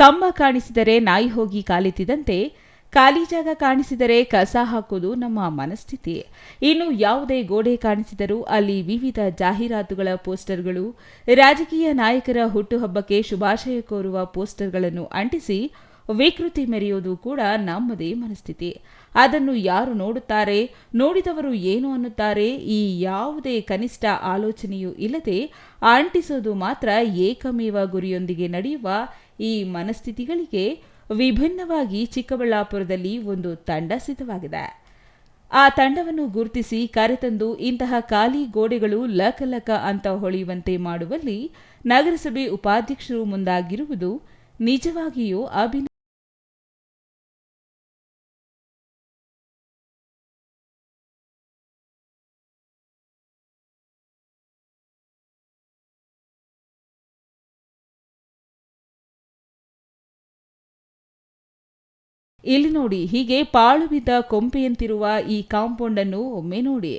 ಕಂಬ ಕಾಣಿಸಿದರೆ ನಾಯಿ ಹೋಗಿ ಕಾಲೆತ್ತಿದಂತೆ ಖಾಲಿ ಜಾಗ ಕಾಣಿಸಿದರೆ ಕಸ ಹಾಕುವುದು ನಮ್ಮ ಮನಸ್ಥಿತಿ. ಇನ್ನು ಯಾವುದೇ ಗೋಡೆ ಕಾಣಿಸಿದರೂ ಅಲ್ಲಿ ವಿವಿಧ ಜಾಹೀರಾತುಗಳ ಪೋಸ್ಟರ್ಗಳು, ರಾಜಕೀಯ ನಾಯಕರ ಹುಟ್ಟುಹಬ್ಬಕ್ಕೆ ಶುಭಾಶಯ ಕೋರುವ ಪೋಸ್ಟರ್ಗಳನ್ನು ಅಂಟಿಸಿ ವಿಕೃತಿ ಮೆರೆಯುವುದು ಕೂಡ ನಮ್ಮದೇ ಮನಸ್ಥಿತಿ. ಅದನ್ನು ಯಾರು ನೋಡುತ್ತಾರೆ, ನೋಡಿದವರು ಏನು ಅನ್ನುತ್ತಾರೆ, ಈ ಯಾವುದೇ ಕನಿಷ್ಠ ಆಲೋಚನೆಯೂ ಇಲ್ಲದೆ ಅಂಟಿಸೋದು ಮಾತ್ರ ಏಕಮೇವ ಗುರಿಯೊಂದಿಗೆ ನಡೆಯುವ ಈ ಮನಸ್ಥಿತಿಗಳಿಗೆ ವಿಭಿನ್ನವಾಗಿ ಚಿಕ್ಕಬಳ್ಳಾಪುರದಲ್ಲಿ ಒಂದು ತಂಡ ಸಿದ್ಧವಾಗಿದೆ. ಆ ತಂಡವನ್ನು ಗುರುತಿಸಿ ಕರೆತಂದು ಇಂತಹ ಖಾಲಿ ಗೋಡೆಗಳು ಲಕಲಕ ಅಂತ ಹೊಳೆಯುವಂತೆ ಮಾಡುವಲ್ಲಿ ನಗರಸಭೆ ಉಪಾಧ್ಯಕ್ಷರು ಮುಂದಾಗಿರುವುದು ನಿಜವಾಗಿಯೂ ಅಭಿನಂದನೆ. ಇಲ್ಲಿ ನೋಡಿ, ಹೀಗೆ ಪಾಳು ಬಿದ್ದ ಕೊಂಪೆಯಂತಿರುವ ಈ ಕಾಂಪೌಂಡ್ ಅನ್ನು ಒಮ್ಮೆ ನೋಡಿ.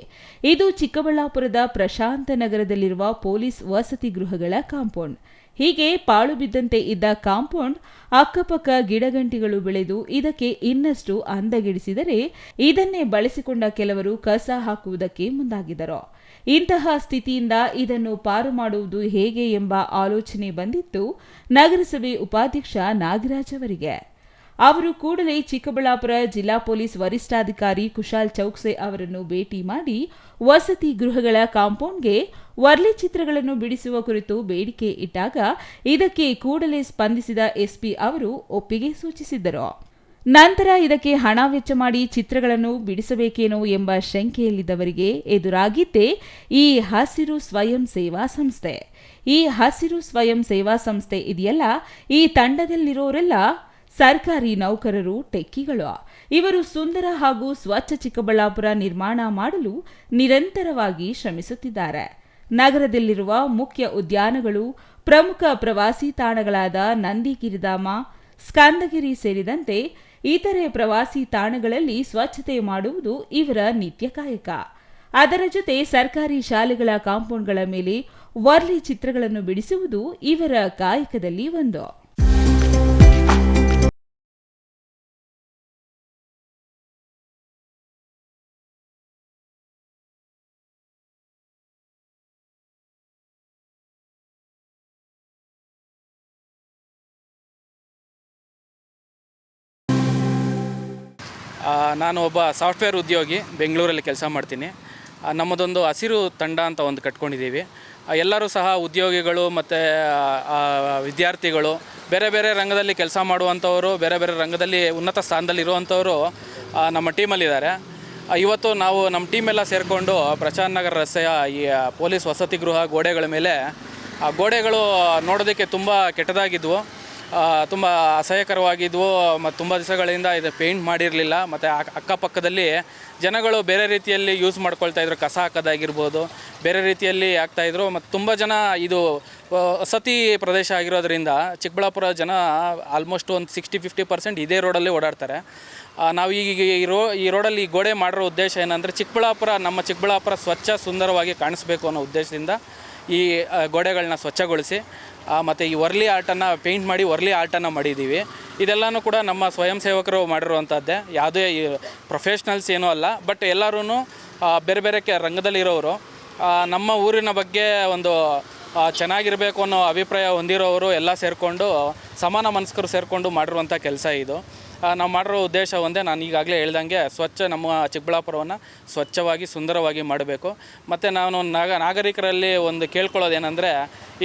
ಇದು ಚಿಕ್ಕಬಳ್ಳಾಪುರದ ಪ್ರಶಾಂತ ನಗರದಲ್ಲಿರುವ ಪೊಲೀಸ್ ವಸತಿ ಗೃಹಗಳ ಕಾಂಪೌಂಡ್. ಹೀಗೆ ಪಾಳು ಬಿದ್ದಂತೆ ಇದ್ದ ಕಾಂಪೌಂಡ್ ಅಕ್ಕಪಕ್ಕ ಗಿಡಗಂಟಿಗಳು ಬೆಳೆದು ಇದಕ್ಕೆ ಇನ್ನಷ್ಟು ಅಂದಗೆಡಿಸಿದರೆ, ಇದನ್ನೇ ಬಳಸಿಕೊಂಡ ಕೆಲವರು ಕಸ ಹಾಕುವುದಕ್ಕೆ ಮುಂದಾಗಿದ್ದರು. ಇಂತಹ ಸ್ಥಿತಿಯಿಂದ ಇದನ್ನು ಪಾರು ಮಾಡುವುದು ಹೇಗೆ ಎಂಬ ಆಲೋಚನೆ ಬಂದಿತ್ತು ನಗರಸಭೆ ಉಪಾಧ್ಯಕ್ಷ ನಾಗರಾಜ್ ಅವರಿಗೆ. ಅವರು ಕೂಡಲೇ ಚಿಕ್ಕಬಳ್ಳಾಪುರ ಜಿಲ್ಲಾ ಪೊಲೀಸ್ ವರಿಷ್ಠಾಧಿಕಾರಿ ಕುಶಾಲ್ ಚೌಕ್ಸೆ ಅವರನ್ನು ಭೇಟಿ ಮಾಡಿ ವಸತಿ ಗೃಹಗಳ ಕಾಂಪೌಂಡ್ಗೆ ವರ್ಲಿ ಚಿತ್ರಗಳನ್ನು ಬಿಡಿಸುವ ಕುರಿತು ಬೇಡಿಕೆ ಇಟ್ಟಾಗ ಇದಕ್ಕೆ ಕೂಡಲೇ ಸ್ಪಂದಿಸಿದ ಎಸ್ಪಿ ಅವರು ಒಪ್ಪಿಗೆ ಸೂಚಿಸಿದ್ದರು. ನಂತರ ಇದಕ್ಕೆ ಹಣ ವೆಚ್ಚ ಮಾಡಿ ಚಿತ್ರಗಳನ್ನು ಬಿಡಿಸಬೇಕೇನೋ ಎಂಬ ಶಂಕೆಯಲ್ಲಿದ್ದವರಿಗೆ ಎದುರಾಗಿದ್ದೇ ಈ ಹಸಿರು ಸ್ವಯಂ ಸೇವಾ ಸಂಸ್ಥೆ. ಈ ಹಸಿರು ಸ್ವಯಂ ಸೇವಾ ಸಂಸ್ಥೆ ಇದೆಯಲ್ಲ, ಈ ತಂಡದಲ್ಲಿರೋರೆಲ್ಲ ಸರ್ಕಾರಿ ನೌಕರರು, ಟೆಕ್ಕಿಗಳು. ಇವರು ಸುಂದರ ಹಾಗೂ ಸ್ವಚ್ಛ ಚಿಕ್ಕಬಳ್ಳಾಪುರ ನಿರ್ಮಾಣ ಮಾಡಲು ನಿರಂತರವಾಗಿ ಶ್ರಮಿಸುತ್ತಿದ್ದಾರೆ. ನಗರದಲ್ಲಿರುವ ಮುಖ್ಯ ಉದ್ಯಾನಗಳು, ಪ್ರಮುಖ ಪ್ರವಾಸಿ ತಾಣಗಳಾದ ನಂದಿಗಿರಿಧಾಮ, ಸ್ಕಂದಗಿರಿ ಸೇರಿದಂತೆ ಇತರೆ ಪ್ರವಾಸಿ ತಾಣಗಳಲ್ಲಿ ಸ್ವಚ್ಛತೆ ಮಾಡುವುದು ಇವರ ನಿತ್ಯ ಕಾಯಕ. ಅದರ ಜೊತೆ ಸರ್ಕಾರಿ ಶಾಲೆಗಳ ಕಾಂಪೌಂಡ್ಗಳ ಮೇಲೆ ವರ್ಲಿ ಚಿತ್ರಗಳನ್ನು ಬಿಡಿಸುವುದು ಇವರ ಕಾಯಕದಲ್ಲಿ ಒಂದು. ನಾನು ಒಬ್ಬ ಸಾಫ್ಟ್ವೇರ್ ಉದ್ಯೋಗಿ, ಬೆಂಗಳೂರಲ್ಲಿ ಕೆಲಸ ಮಾಡ್ತೀನಿ. ನಮ್ಮದೊಂದು ಹಸಿರು ತಂಡ ಅಂತ ಒಂದು ಕಟ್ಕೊಂಡಿದ್ದೀವಿ. ಎಲ್ಲರೂ ಸಹ ಉದ್ಯೋಗಿಗಳು ಮತ್ತು ವಿದ್ಯಾರ್ಥಿಗಳು, ಬೇರೆ ಬೇರೆ ರಂಗದಲ್ಲಿ ಕೆಲಸ ಮಾಡುವಂಥವರು, ಬೇರೆ ಬೇರೆ ರಂಗದಲ್ಲಿ ಉನ್ನತ ಸ್ಥಾನದಲ್ಲಿರುವಂಥವರು ನಮ್ಮ ಟೀಮಲ್ಲಿದ್ದಾರೆ. ಇವತ್ತು ನಾವು ನಮ್ಮ ಟೀಮೆಲ್ಲ ಸೇರಿಕೊಂಡು ಪ್ರಶಾಂತ್ ನಗರ ರಸ್ತೆಯ ಈ ಪೊಲೀಸ್ ವಸತಿ ಗೃಹ ಗೋಡೆಗಳ ಮೇಲೆ, ಆ ಗೋಡೆಗಳು ನೋಡೋದಕ್ಕೆ ತುಂಬ ಕೆಟ್ಟದಾಗಿದ್ವು, ತುಂಬ ಅಸಹ್ಯಕರವಾಗಿದ್ವು ಮತ್ತು ತುಂಬ ದಿವಸಗಳಿಂದ ಇದು ಪೇಂಟ್ ಮಾಡಿರಲಿಲ್ಲ. ಮತ್ತು ಅಕ್ಕಪಕ್ಕದಲ್ಲಿ ಜನಗಳು ಬೇರೆ ರೀತಿಯಲ್ಲಿ ಯೂಸ್ ಮಾಡ್ಕೊಳ್ತಾಯಿದ್ರು, ಕಸ ಹಾಕೋದಾಗಿರ್ಬೋದು, ಬೇರೆ ರೀತಿಯಲ್ಲಿ ಆಗ್ತಾಯಿದ್ರು. ಮತ್ತು ತುಂಬ ಜನ, ಇದು ವಸತಿ ಪ್ರದೇಶ ಆಗಿರೋದ್ರಿಂದ ಚಿಕ್ಕಬಳ್ಳಾಪುರ ಜನ ಆಲ್ಮೋಸ್ಟ್ ಒಂದು 60-50% ಇದೇ ರೋಡಲ್ಲಿ ಓಡಾಡ್ತಾರೆ. ನಾವು ಈಗ ಈ ರೋಡಲ್ಲಿ ಈ ಗೋಡೆ ಮಾಡಿರೋ ಉದ್ದೇಶ ಏನಂದರೆ, ನಮ್ಮ ಚಿಕ್ಕಬಳ್ಳಾಪುರ ಸ್ವಚ್ಛ ಸುಂದರವಾಗಿ ಕಾಣಿಸ್ಬೇಕು ಅನ್ನೋ ಉದ್ದೇಶದಿಂದ ಈ ಗೋಡೆಗಳನ್ನ ಸ್ವಚ್ಛಗೊಳಿಸಿ ಮತ್ತು ಈ ವರ್ಲಿ ಆರ್ಟನ್ನು ಪೇಂಟ್ ಮಾಡಿ ವರ್ಲಿ ಆರ್ಟನ್ನು ಮಾಡಿದ್ದೀವಿ. ಇದೆಲ್ಲನೂ ಕೂಡ ನಮ್ಮ ಸ್ವಯಂ ಸೇವಕರು ಮಾಡಿರುವಂಥದ್ದೇ, ಯಾವುದೇ ಪ್ರೊಫೆಷ್ನಲ್ಸ್ ಏನೂ ಅಲ್ಲ. ಬಟ್ ಎಲ್ಲರೂ ಬೇರೆ ಬೇರೆ ರಂಗದಲ್ಲಿರೋರು, ನಮ್ಮ ಊರಿನ ಬಗ್ಗೆ ಒಂದು ಚೆನ್ನಾಗಿರಬೇಕು ಅನ್ನೋ ಅಭಿಪ್ರಾಯ ಹೊಂದಿರೋರು ಎಲ್ಲ ಸೇರಿಕೊಂಡು, ಸಮಾನ ಮನಸ್ಕರು ಸೇರಿಕೊಂಡು ಮಾಡಿರುವಂಥ ಕೆಲಸ ಇದು. ನಾವು ಮಾಡಿರೋ ಉದ್ದೇಶ ಒಂದೇ, ನಾನು ಈಗಾಗಲೇ ಹೇಳ್ದಂಗೆ ನಮ್ಮ ಚಿಕ್ಕಬಳ್ಳಾಪುರವನ್ನು ಸ್ವಚ್ಛವಾಗಿ ಸುಂದರವಾಗಿ ಮಾಡಬೇಕು. ಮತ್ತು ನಾನು ನಾಗರಿಕರಲ್ಲಿ ಒಂದು ಕೇಳ್ಕೊಳ್ಳೋದೇನೆಂದರೆ,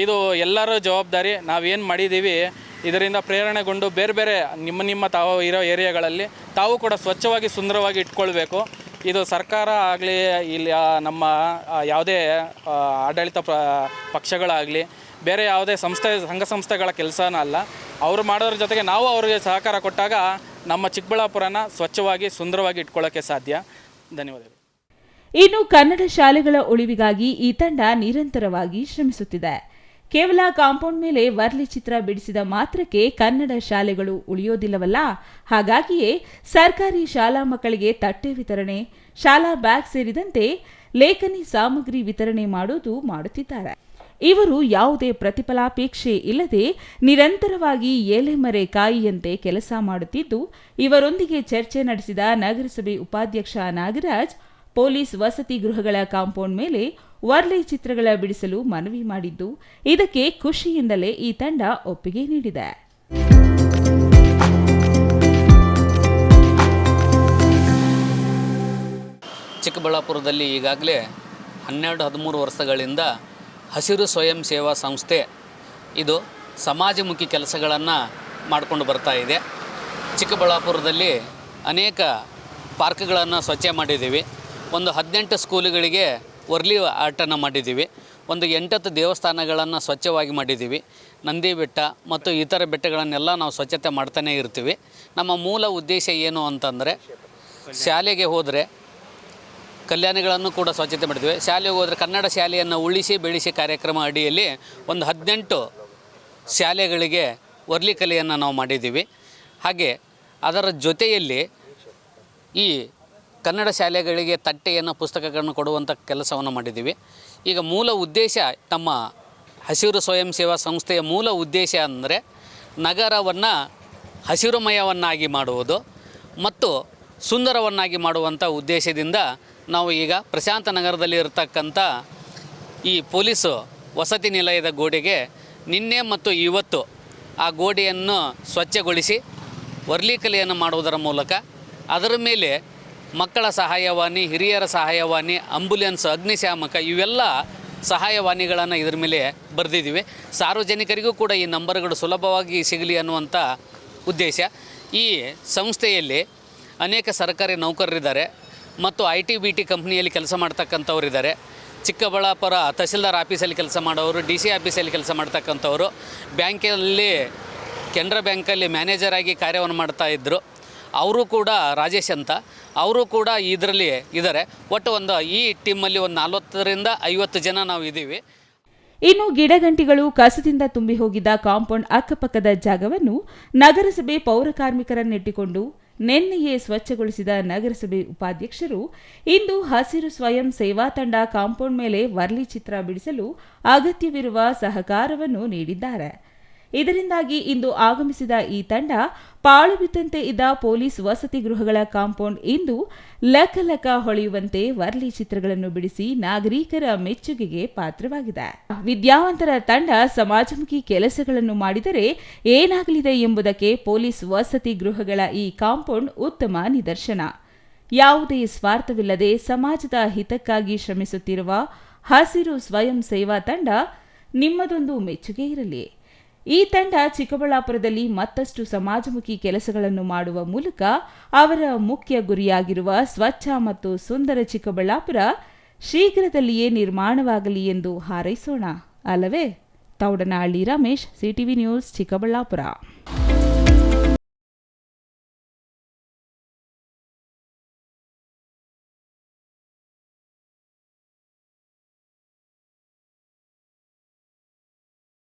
ಇದು ಎಲ್ಲರ ಜವಾಬ್ದಾರಿ. ನಾವೇನು ಮಾಡಿದ್ದೀವಿ ಇದರಿಂದ ಪ್ರೇರಣೆಗೊಂಡು ಬೇರೆ ಬೇರೆ ನಿಮ್ಮ ತಾವು ಇರೋ ಏರಿಯಾಗಳಲ್ಲಿ ತಾವು ಕೂಡ ಸ್ವಚ್ಛವಾಗಿ ಸುಂದರವಾಗಿ ಇಟ್ಕೊಳ್ಬೇಕು. ಇದು ಸರ್ಕಾರ ಆಗಲಿ, ಇಲ್ಲಿ ನಮ್ಮ ಯಾವುದೇ ಆಡಳಿತ ಪಕ್ಷಗಳಾಗಲಿ, ಬೇರೆ ಯಾವುದೇ ಸಂಘ ಸಂಸ್ಥೆಗಳ ಕೆಲಸನೂ ಅಲ್ಲ. ಅವರು ಮಾಡೋದ್ರ ಜೊತೆಗೆ ನಾವು ಅವರಿಗೆ ಸಹಕಾರ ಕೊಟ್ಟಾಗ ನಮ್ಮ ಚಿಕ್ಕಬಳ್ಳಾಪುರನ ಸ್ವಚ್ಛವಾಗಿ ಸುಂದರವಾಗಿ ಇಟ್ಕೊಳ್ಳೋಕ್ಕೆ ಸಾಧ್ಯ. ಧನ್ಯವಾದಗಳು. ಇನ್ನು ಕನ್ನಡ ಶಾಲೆಗಳ ಉಳಿವಿಗಾಗಿ ಈ ತಂಡ ನಿರಂತರವಾಗಿ ಶ್ರಮಿಸುತ್ತಿದೆ. ಕೇವಲ ಕಾಂಪೌಂಡ್ ಮೇಲೆ ವರ್ಲಿ ಚಿತ್ರ ಬಿಡಿಸಿದ ಮಾತ್ರಕ್ಕೆ ಕನ್ನಡ ಶಾಲೆಗಳು ಉಳಿಯೋದಿಲ್ಲವಲ್ಲ. ಹಾಗಾಗಿಯೇ ಸರ್ಕಾರಿ ಶಾಲಾ ಮಕ್ಕಳಿಗೆ ತಟ್ಟೆ ವಿತರಣೆ, ಶಾಲಾ ಬ್ಯಾಗ್ ಸೇರಿದಂತೆ ಲೇಖನಿ ಸಾಮಗ್ರಿ ವಿತರಣೆ ಮಾಡುತ್ತಿದ್ದಾರೆ. ಇವರು ಯಾವುದೇ ಪ್ರತಿಫಲಾಪೇಕ್ಷೆ ಇಲ್ಲದೆ ನಿರಂತರವಾಗಿ ಎಲೆಮರೆ ಕಾಯಿಯಂತೆ ಕೆಲಸ ಮಾಡುತ್ತಿದ್ದು, ಇವರೊಂದಿಗೆ ಚರ್ಚೆ ನಡೆಸಿದ ನಗರಸಭೆ ಉಪಾಧ್ಯಕ್ಷ ನಾಗರಾಜ್ ಪೊಲೀಸ್ ವಸತಿ ಗೃಹಗಳ ಕಾಂಪೌಂಡ್ ಮೇಲೆ ವರ್ಲಿ ಚಿತ್ರಗಳ ಬಿಡಿಸಲು ಮನವಿ ಮಾಡಿದ್ದು, ಇದಕ್ಕೆ ಖುಷಿಯಿಂದಲೇ ಈ ತಂಡ ಒಪ್ಪಿಗೆ ನೀಡಿದೆ. ಚಿಕ್ಕಬಳ್ಳಾಪುರದಲ್ಲಿ ಈಗಾಗಲೇ 12-13 ವರ್ಷಗಳಿಂದ ಹಸಿರು ಸ್ವಯಂ ಸೇವಾ ಸಂಸ್ಥೆ ಇದು ಸಮಾಜಮುಖಿ ಕೆಲಸಗಳನ್ನು ಮಾಡಿಕೊಂಡು ಬರ್ತಾ ಇದೆ. ಚಿಕ್ಕಬಳ್ಳಾಪುರದಲ್ಲಿ ಅನೇಕ ಪಾರ್ಕ್ಗಳನ್ನು ಸ್ವಚ್ಛ ಮಾಡಿದ್ದೀವಿ. ಒಂದು 18 ಸ್ಕೂಲುಗಳಿಗೆ ವರ್ಲಿ ಆರ್ಟನ್ನು ಮಾಡಿದ್ದೀವಿ. ಒಂದು 8 ದೇವಸ್ಥಾನಗಳನ್ನು ಸ್ವಚ್ಛವಾಗಿ ಮಾಡಿದ್ದೀವಿ. ನಂದಿ ಬೆಟ್ಟ ಮತ್ತು ಇತರ ಬೆಟ್ಟಗಳನ್ನೆಲ್ಲ ನಾವು ಸ್ವಚ್ಛತೆ ಮಾಡ್ತಾನೇ ಇರ್ತೀವಿ. ನಮ್ಮ ಮೂಲ ಉದ್ದೇಶ ಏನು ಅಂತಂದರೆ, ಶಾಲೆಗೆ ಹೋದರೆ ಕಲ್ಯಾಣಿಗಳನ್ನು ಕೂಡ ಸ್ವಚ್ಛತೆ ಮಾಡಿದ್ವಿ. ಶಾಲೆಗೆ ಹೋದರೆ ಕನ್ನಡ ಶಾಲೆಯನ್ನು ಉಳಿಸಿ ಬೆಳೆಸಿ ಕಾರ್ಯಕ್ರಮ ಅಡಿಯಲ್ಲಿ ಒಂದು 18 ಶಾಲೆಗಳಿಗೆ ವರ್ಲಿ ಕಲೆಯನ್ನು ನಾವು ಮಾಡಿದ್ದೀವಿ. ಹಾಗೆ ಅದರ ಜೊತೆಯಲ್ಲಿ ಈ ಕನ್ನಡ ಶಾಲೆಗಳಿಗೆ ತಟ್ಟೆಯನ್ನು ಪುಸ್ತಕಗಳನ್ನು ಕೊಡುವಂಥ ಕೆಲಸವನ್ನು ಮಾಡಿದ್ದೀವಿ. ಈಗ ಮೂಲ ಉದ್ದೇಶ, ನಮ್ಮ ಹಸಿರು ಸ್ವಯಂ ಸೇವಾ ಸಂಸ್ಥೆಯ ಮೂಲ ಉದ್ದೇಶ ಅಂದರೆ ನಗರವನ್ನು ಹಸಿರುಮಯವನ್ನಾಗಿ ಮಾಡುವುದು ಮತ್ತು ಸುಂದರವನ್ನಾಗಿ ಮಾಡುವಂಥ ಉದ್ದೇಶದಿಂದ ನಾವು ಈಗ ಪ್ರಶಾಂತ ನಗರದಲ್ಲಿ ಇರತಕ್ಕಂಥ ಈ ಪೊಲೀಸು ವಸತಿ ನಿಲಯದ ಗೋಡೆಗೆ ನಿನ್ನೆ ಮತ್ತು ಇವತ್ತು ಆ ಗೋಡೆಯನ್ನು ಸ್ವಚ್ಛಗೊಳಿಸಿ ವರ್ಲಿ ಕಲೆಯನ್ನು ಮಾಡುವುದರ ಮೂಲಕ ಅದರ ಮೇಲೆ ಮಕ್ಕಳ ಸಹಾಯವಾಣಿ, ಹಿರಿಯರ ಸಹಾಯವಾಣಿ, ಆಂಬ್ಯುಲೆನ್ಸ್, ಅಗ್ನಿಶಾಮಕ ಇವೆಲ್ಲ ಸಹಾಯವಾಣಿಗಳನ್ನು ಇದರ ಮೇಲೆ ಬರೆದಿದ್ದೀವಿ. ಸಾರ್ವಜನಿಕರಿಗೂ ಕೂಡ ಈ ನಂಬರ್ಗಳು ಸುಲಭವಾಗಿ ಸಿಗಲಿ ಅನ್ನುವಂಥ ಉದ್ದೇಶ. ಈ ಸಂಸ್ಥೆಯಲ್ಲಿ ಅನೇಕ ಸರ್ಕಾರಿ ನೌಕರರಿದ್ದಾರೆ ಮತ್ತು IT-BT ಕಂಪ್ನಿಯಲ್ಲಿ ಕೆಲಸ ಮಾಡ್ತಕ್ಕಂಥವ್ರಿದ್ದಾರೆ. ಚಿಕ್ಕಬಳ್ಳಾಪುರ ತಹಸೀಲ್ದಾರ್ ಆಫೀಸಲ್ಲಿ ಕೆಲಸ ಮಾಡೋರು, DC ಆಫೀಸಲ್ಲಿ ಕೆಲಸ ಮಾಡ್ತಕ್ಕಂಥವ್ರು, ಬ್ಯಾಂಕಲ್ಲಿ ಕೆನರಾ ಬ್ಯಾಂಕಲ್ಲಿ ಮ್ಯಾನೇಜರ್ ಆಗಿ ಕಾರ್ಯವನ್ನು ಮಾಡ್ತಾಯಿದ್ರು. ಅವರು ಕೂಡ ರಾಜೇಶ್ ಅಂತ, ಅವರು ಕೂಡ ಇದರಲ್ಲಿ ಇದ್ದಾರೆ. ಒಟ್ಟು ಈ ಟೀಮಲ್ಲಿ ಒಂದು 40-50 ಜನ ನಾವು ಇದ್ದೀವಿ. ಇನ್ನು ಗಿಡಗಂಟಿಗಳು ಕಸದಿಂದ ತುಂಬಿ ಹೋಗಿದ್ದ ಕಾಂಪೌಂಡ್ ಅಕ್ಕಪಕ್ಕದ ಜಾಗವನ್ನು ನಗರಸಭೆ ಪೌರ ಕಾರ್ಮಿಕರನ್ನಿಟ್ಟುಕೊಂಡು ನಿನ್ನೆಯೇ ಸ್ವಚ್ಛಗೊಳಿಸಿದ ನಗರಸಭೆ ಉಪಾಧ್ಯಕ್ಷರು ಇಂದು ಹಸಿರು ಸ್ವಯಂ ಸೇವಾ ತಂಡ ಕಾಂಪೌಂಡ್ ಮೇಲೆ ವರ್ಲಿ ಚಿತ್ರ ಬಿಡಿಸಲು ಅಗತ್ಯವಿರುವ ಸಹಕಾರವನ್ನು ನೀಡಿದ್ದಾರೆ. ಇದರಿಂದಾಗಿ ಇಂದು ಆಗಮಿಸಿದ ಈ ತಂಡ ಪಾಳು ಬಿದ್ದಂತೆ ಇದ್ದ ಪೊಲೀಸ್ ವಸತಿ ಗೃಹಗಳ ಕಾಂಪೌಂಡ್ ಇಂದು ಲಕ ಹೊಳೆಯುವಂತೆ ವರ್ಲಿ ಚಿತ್ರಗಳನ್ನು ಬಿಡಿಸಿ ನಾಗರಿಕರ ಮೆಚ್ಚುಗೆಗೆ ಪಾತ್ರವಾಗಿದೆ. ವಿದ್ಯಾವಂತರ ತಂಡ ಸಮಾಜಮುಖಿ ಕೆಲಸಗಳನ್ನು ಮಾಡಿದರೆ ಏನಾಗಲಿದೆ ಎಂಬುದಕ್ಕೆ ಪೊಲೀಸ್ ವಸತಿ ಗೃಹಗಳ ಈ ಕಾಂಪೌಂಡ್ ಉತ್ತಮ ನಿದರ್ಶನ. ಯಾವುದೇ ಸ್ವಾರ್ಥವಿಲ್ಲದೆ ಸಮಾಜದ ಹಿತಕ್ಕಾಗಿ ಶ್ರಮಿಸುತ್ತಿರುವ ಹಸಿರು ಸ್ವಯಂ ಸೇವಾ ತಂಡ ನಿಮ್ಮದೊಂದು ಮೆಚ್ಚುಗೆ ಇರಲಿ. ಈ ತಂಡ ಚಿಕ್ಕಬಳ್ಳಾಪುರದಲ್ಲಿ ಮತ್ತಷ್ಟು ಸಮಾಜಮುಖಿ ಕೆಲಸಗಳನ್ನು ಮಾಡುವ ಮೂಲಕ ಅವರ ಮುಖ್ಯ ಗುರಿಯಾಗಿರುವ ಸ್ವಚ್ಛ ಮತ್ತು ಸುಂದರ ಚಿಕ್ಕಬಳ್ಳಾಪುರ ಶೀಘ್ರದಲ್ಲಿಯೇ ನಿರ್ಮಾಣವಾಗಲಿ ಎಂದು ಹಾರೈಸೋಣ, ಅಲ್ಲವೇ? Thoudanahalli Ramesh, CTV news, Chikkaballapur.